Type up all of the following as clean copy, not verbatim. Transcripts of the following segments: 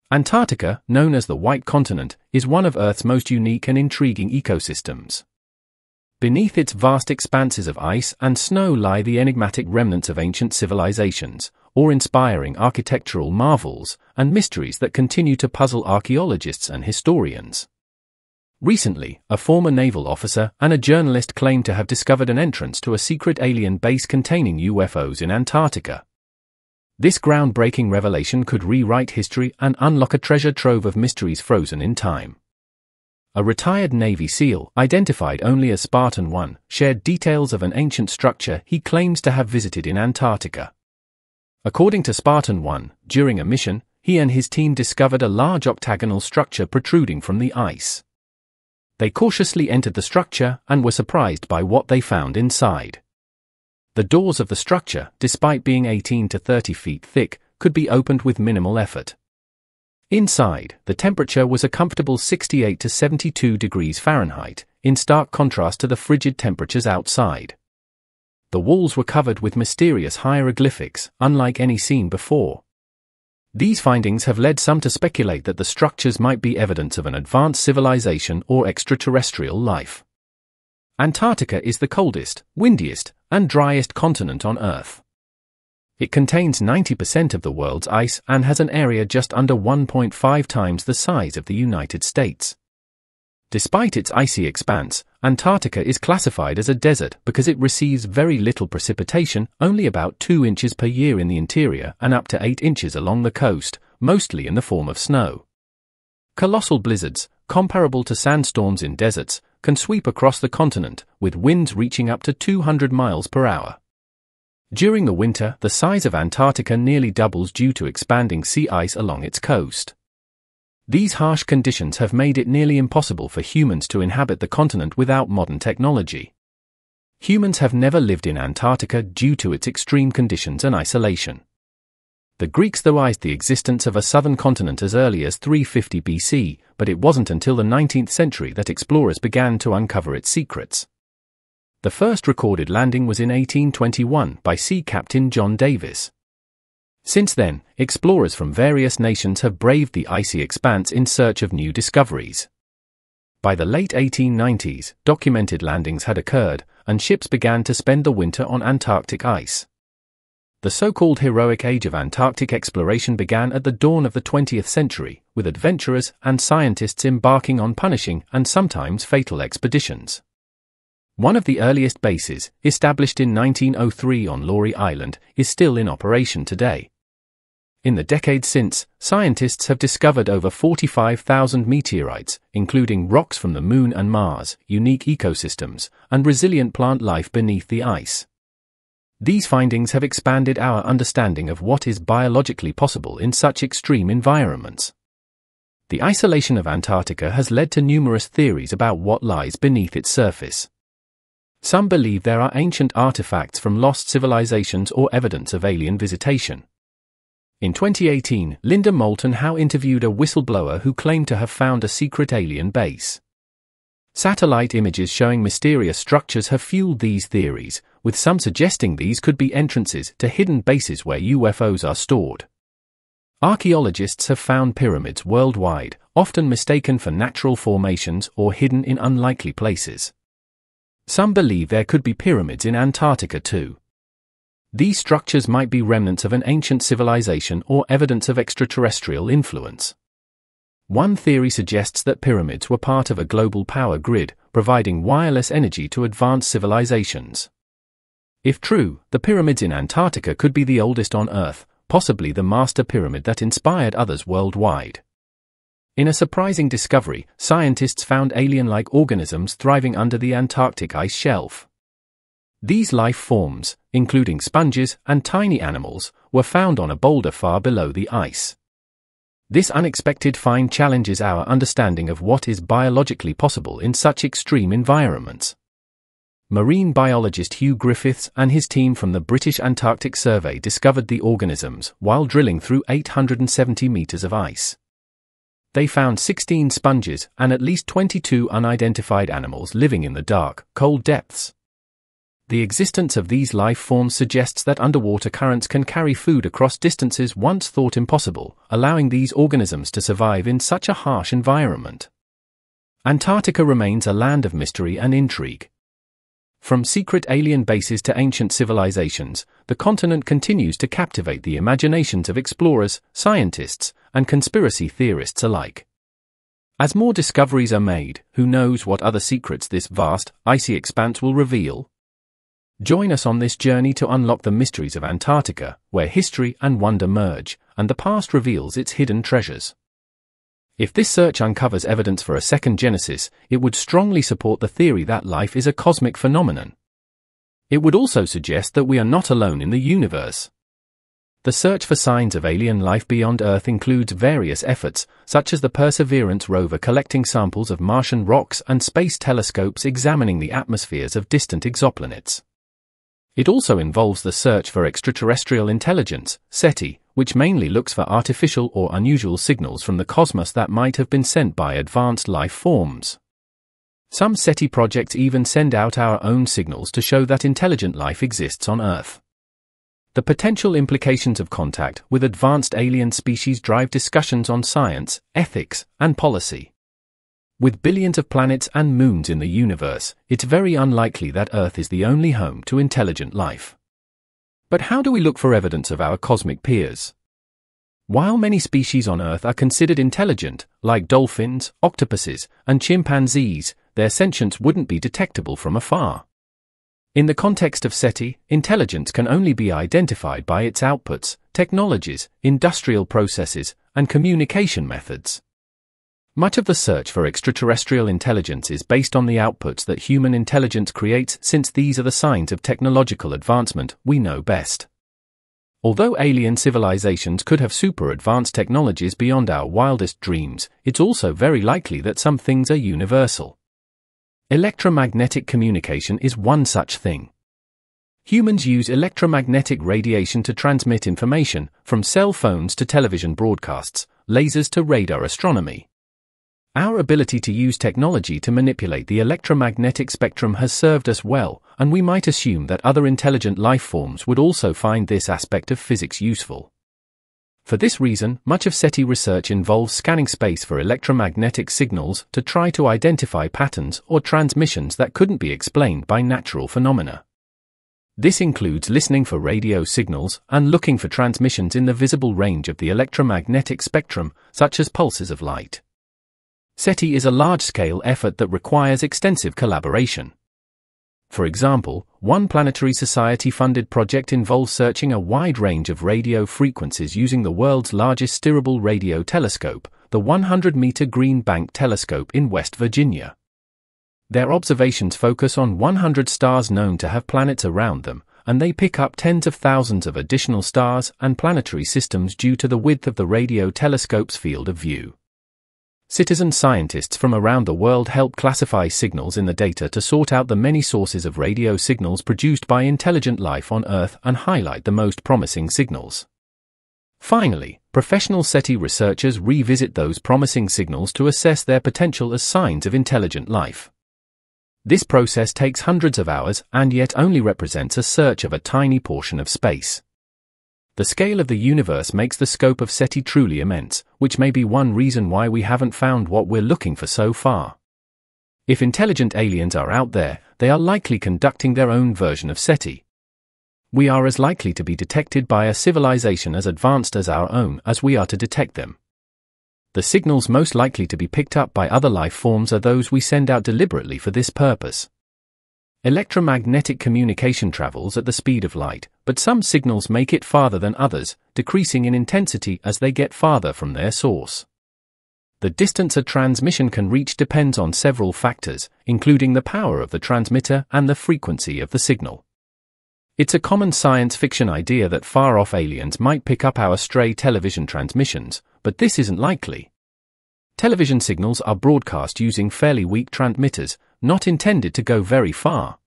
Antarctica, known as the White Continent, is one of Earth's most unique and intriguing ecosystems. Beneath its vast expanses of ice and snow lie the enigmatic remnants of ancient civilizations, awe-inspiring architectural marvels, and mysteries that continue to puzzle archaeologists and historians. Recently, a former naval officer and a journalist claimed to have discovered an entrance to a secret alien base containing UFOs in Antarctica. This groundbreaking revelation could rewrite history and unlock a treasure trove of mysteries frozen in time. A retired Navy SEAL, identified only as Spartan 1, shared details of an ancient structure he claims to have visited in Antarctica. According to Spartan 1, during a mission, he and his team discovered a large octagonal structure protruding from the ice. They cautiously entered the structure and were surprised by what they found inside. The doors of the structure, despite being 18 to 30 feet thick, could be opened with minimal effort. Inside, the temperature was a comfortable 68 to 72 degrees Fahrenheit, in stark contrast to the frigid temperatures outside. The walls were covered with mysterious hieroglyphics, unlike any seen before. These findings have led some to speculate that the structures might be evidence of an advanced civilization or extraterrestrial life. Antarctica is the coldest, windiest, and driest continent on Earth. It contains 90% of the world's ice and has an area just under 1.5 times the size of the United States. Despite its icy expanse, Antarctica is classified as a desert because it receives very little precipitation, only about 2 inches per year in the interior and up to 8 inches along the coast, mostly in the form of snow. Colossal blizzards, comparable to sandstorms in deserts, can sweep across the continent, with winds reaching up to 200 miles per hour. During the winter, the size of Antarctica nearly doubles due to expanding sea ice along its coast. These harsh conditions have made it nearly impossible for humans to inhabit the continent without modern technology. Humans have never lived in Antarctica due to its extreme conditions and isolation. The Greeks theorized the existence of a southern continent as early as 350 BC, but it wasn't until the 19th century that explorers began to uncover its secrets. The first recorded landing was in 1821 by Sea Captain John Davis. Since then, explorers from various nations have braved the icy expanse in search of new discoveries. By the late 1890s, documented landings had occurred, and ships began to spend the winter on Antarctic ice. The so-called heroic age of Antarctic exploration began at the dawn of the 20th century, with adventurers and scientists embarking on punishing and sometimes fatal expeditions. One of the earliest bases, established in 1903 on Laurie Island, is still in operation today. In the decades since, scientists have discovered over 45,000 meteorites, including rocks from the Moon and Mars, unique ecosystems, and resilient plant life beneath the ice. These findings have expanded our understanding of what is biologically possible in such extreme environments. The isolation of Antarctica has led to numerous theories about what lies beneath its surface. Some believe there are ancient artifacts from lost civilizations or evidence of alien visitation. In 2018, Linda Moulton Howe interviewed a whistleblower who claimed to have found a secret alien base. Satellite images showing mysterious structures have fueled these theories, with some suggesting these could be entrances to hidden bases where UFOs are stored. Archaeologists have found pyramids worldwide, often mistaken for natural formations or hidden in unlikely places. Some believe there could be pyramids in Antarctica too. These structures might be remnants of an ancient civilization or evidence of extraterrestrial influence. One theory suggests that pyramids were part of a global power grid, providing wireless energy to advanced civilizations. If true, the pyramids in Antarctica could be the oldest on Earth, possibly the master pyramid that inspired others worldwide. In a surprising discovery, scientists found alien-like organisms thriving under the Antarctic ice shelf. These life forms, including sponges and tiny animals, were found on a boulder far below the ice. This unexpected find challenges our understanding of what is biologically possible in such extreme environments. Marine biologist Hugh Griffiths and his team from the British Antarctic Survey discovered the organisms while drilling through 870 meters of ice. They found 16 sponges and at least 22 unidentified animals living in the dark, cold depths. The existence of these life forms suggests that underwater currents can carry food across distances once thought impossible, allowing these organisms to survive in such a harsh environment. Antarctica remains a land of mystery and intrigue. From secret alien bases to ancient civilizations, the continent continues to captivate the imaginations of explorers, scientists, and conspiracy theorists alike. As more discoveries are made, who knows what other secrets this vast, icy expanse will reveal? Join us on this journey to unlock the mysteries of Antarctica, where history and wonder merge, and the past reveals its hidden treasures. If this search uncovers evidence for a second Genesis, it would strongly support the theory that life is a cosmic phenomenon. It would also suggest that we are not alone in the universe. The search for signs of alien life beyond Earth includes various efforts, such as the Perseverance rover collecting samples of Martian rocks and space telescopes examining the atmospheres of distant exoplanets. It also involves the search for extraterrestrial intelligence, SETI, which mainly looks for artificial or unusual signals from the cosmos that might have been sent by advanced life forms. Some SETI projects even send out our own signals to show that intelligent life exists on Earth. The potential implications of contact with advanced alien species drive discussions on science, ethics, and policy. With billions of planets and moons in the universe, it's very unlikely that Earth is the only home to intelligent life. But how do we look for evidence of our cosmic peers? While many species on Earth are considered intelligent, like dolphins, octopuses, and chimpanzees, their sentience wouldn't be detectable from afar. In the context of SETI, intelligence can only be identified by its outputs, technologies, industrial processes, and communication methods. Much of the search for extraterrestrial intelligence is based on the outputs that human intelligence creates, since these are the signs of technological advancement we know best. Although alien civilizations could have super advanced technologies beyond our wildest dreams, it's also very likely that some things are universal. Electromagnetic communication is one such thing. Humans use electromagnetic radiation to transmit information, from cell phones to television broadcasts, lasers to radar astronomy. Our ability to use technology to manipulate the electromagnetic spectrum has served us well, and we might assume that other intelligent life forms would also find this aspect of physics useful. For this reason, much of SETI research involves scanning space for electromagnetic signals to try to identify patterns or transmissions that couldn't be explained by natural phenomena. This includes listening for radio signals and looking for transmissions in the visible range of the electromagnetic spectrum, such as pulses of light. SETI is a large-scale effort that requires extensive collaboration. For example, one Planetary Society-funded project involves searching a wide range of radio frequencies using the world's largest steerable radio telescope, the 100-meter Green Bank Telescope in West Virginia. Their observations focus on 100 stars known to have planets around them, and they pick up tens of thousands of additional stars and planetary systems due to the width of the radio telescope's field of view. Citizen scientists from around the world help classify signals in the data to sort out the many sources of radio signals produced by intelligent life on Earth and highlight the most promising signals. Finally, professional SETI researchers revisit those promising signals to assess their potential as signs of intelligent life. This process takes hundreds of hours and yet only represents a search of a tiny portion of space. The scale of the universe makes the scope of SETI truly immense, which may be one reason why we haven't found what we're looking for so far. If intelligent aliens are out there, they are likely conducting their own version of SETI. We are as likely to be detected by a civilization as advanced as our own as we are to detect them. The signals most likely to be picked up by other life forms are those we send out deliberately for this purpose. Electromagnetic communication travels at the speed of light, but some signals make it farther than others, decreasing in intensity as they get farther from their source. The distance a transmission can reach depends on several factors, including the power of the transmitter and the frequency of the signal. It's a common science fiction idea that far-off aliens might pick up our stray television transmissions, but this isn't likely. Television signals are broadcast using fairly weak transmitters, not intended to go very far.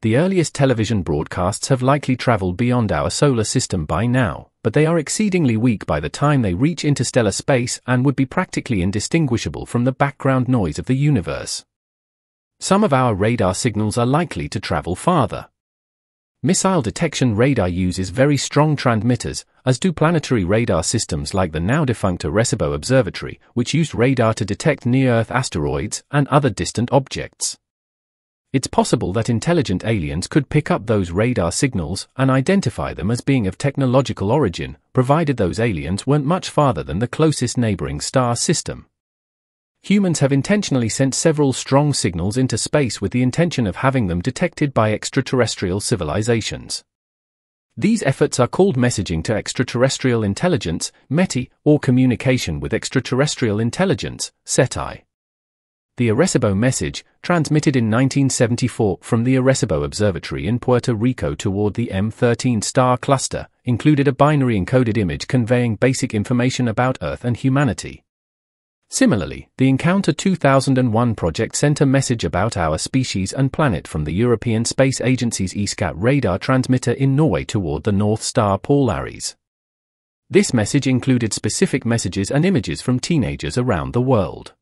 The earliest television broadcasts have likely traveled beyond our solar system by now, but they are exceedingly weak by the time they reach interstellar space and would be practically indistinguishable from the background noise of the universe. Some of our radar signals are likely to travel farther. Missile detection radar uses very strong transmitters, as do planetary radar systems like the now-defunct Arecibo Observatory, which used radar to detect near-Earth asteroids and other distant objects. It's possible that intelligent aliens could pick up those radar signals and identify them as being of technological origin, provided those aliens weren't much farther than the closest neighboring star system. Humans have intentionally sent several strong signals into space with the intention of having them detected by extraterrestrial civilizations. These efforts are called messaging to extraterrestrial intelligence, METI, or communication with extraterrestrial intelligence, SETI. The Arecibo message, transmitted in 1974 from the Arecibo Observatory in Puerto Rico toward the M13 star cluster, included a binary encoded image conveying basic information about Earth and humanity. Similarly, the Encounter 2001 project sent a message about our species and planet from the European Space Agency's ESCAT radar transmitter in Norway toward the North Star Polaris. This message included specific messages and images from teenagers around the world.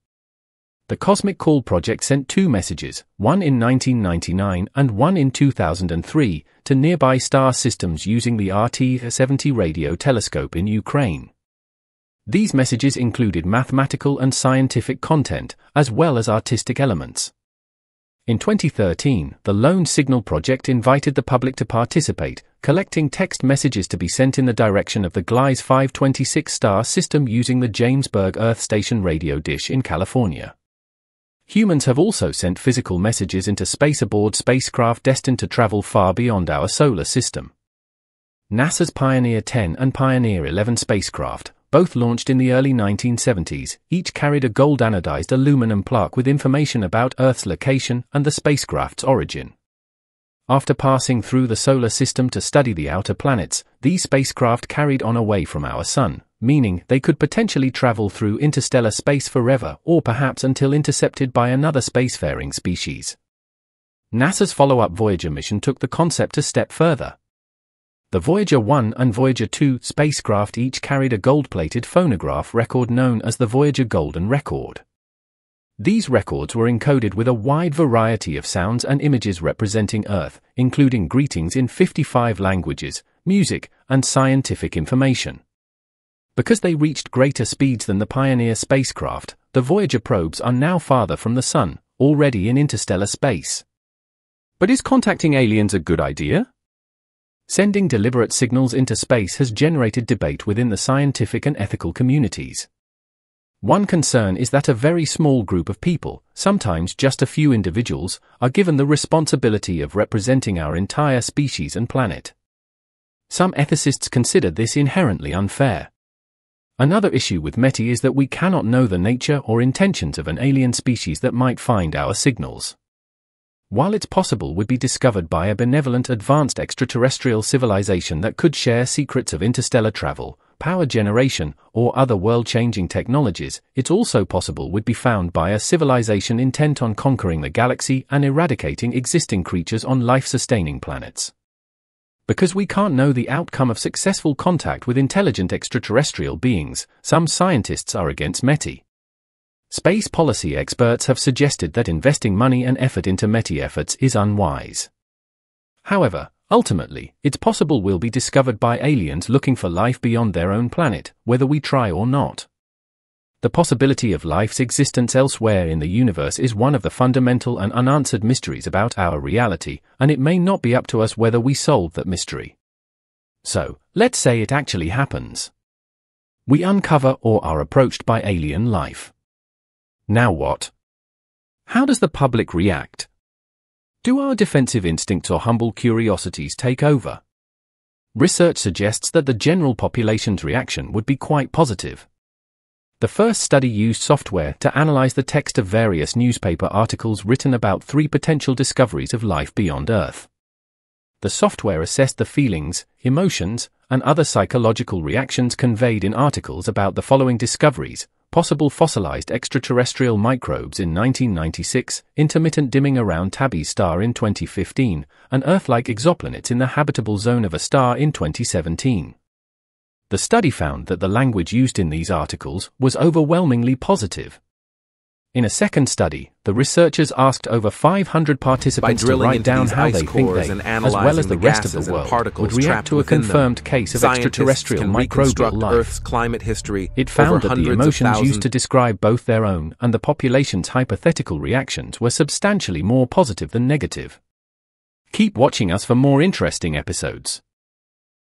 The Cosmic Call project sent two messages, one in 1999 and one in 2003, to nearby star systems using the RT-70 radio telescope in Ukraine. These messages included mathematical and scientific content, as well as artistic elements. In 2013, the Lone Signal project invited the public to participate, collecting text messages to be sent in the direction of the Gliese 526 star system using the Jamesburg Earth Station radio dish in California. Humans have also sent physical messages into space aboard spacecraft destined to travel far beyond our solar system. NASA's Pioneer 10 and Pioneer 11 spacecraft, both launched in the early 1970s, each carried a gold anodized aluminum plaque with information about Earth's location and the spacecraft's origin. After passing through the solar system to study the outer planets, these spacecraft carried on away from our Sun, meaning they could potentially travel through interstellar space forever or perhaps until intercepted by another spacefaring species. NASA's follow-up Voyager mission took the concept a step further. The Voyager 1 and Voyager 2 spacecraft each carried a gold-plated phonograph record known as the Voyager Golden Record. These records were encoded with a wide variety of sounds and images representing Earth, including greetings in 55 languages, music, and scientific information. Because they reached greater speeds than the Pioneer spacecraft, the Voyager probes are now farther from the Sun, already in interstellar space. But is contacting aliens a good idea? Sending deliberate signals into space has generated debate within the scientific and ethical communities. One concern is that a very small group of people, sometimes just a few individuals, are given the responsibility of representing our entire species and planet. Some ethicists consider this inherently unfair. Another issue with METI is that we cannot know the nature or intentions of an alien species that might find our signals. While it's possible would be discovered by a benevolent advanced extraterrestrial civilization that could share secrets of interstellar travel, power generation, or other world-changing technologies, it's also possible would be found by a civilization intent on conquering the galaxy and eradicating existing creatures on life-sustaining planets. Because we can't know the outcome of successful contact with intelligent extraterrestrial beings, some scientists are against METI. Space policy experts have suggested that investing money and effort into METI efforts is unwise. However, ultimately, it's possible we'll be discovered by aliens looking for life beyond their own planet, whether we try or not. The possibility of life's existence elsewhere in the universe is one of the fundamental and unanswered mysteries about our reality, and it may not be up to us whether we solve that mystery. So, let's say it actually happens. We uncover or are approached by alien life. Now what? How does the public react? Do our defensive instincts or humble curiosities take over? Research suggests that the general population's reaction would be quite positive. The first study used software to analyze the text of various newspaper articles written about 3 potential discoveries of life beyond Earth. The software assessed the feelings, emotions, and other psychological reactions conveyed in articles about the following discoveries: possible fossilized extraterrestrial microbes in 1996, intermittent dimming around Tabby's star in 2015, and Earth-like exoplanets in the habitable zone of a star in 2017. The study found that the language used in these articles was overwhelmingly positive. In a second study, the researchers asked over 500 participants to write down how they think they, as well as the rest of the world, would react to a confirmed case of extraterrestrial microbial life. Earth's climate history. It found that the emotions used to describe both their own and the population's hypothetical reactions were substantially more positive than negative. Keep watching us for more interesting episodes.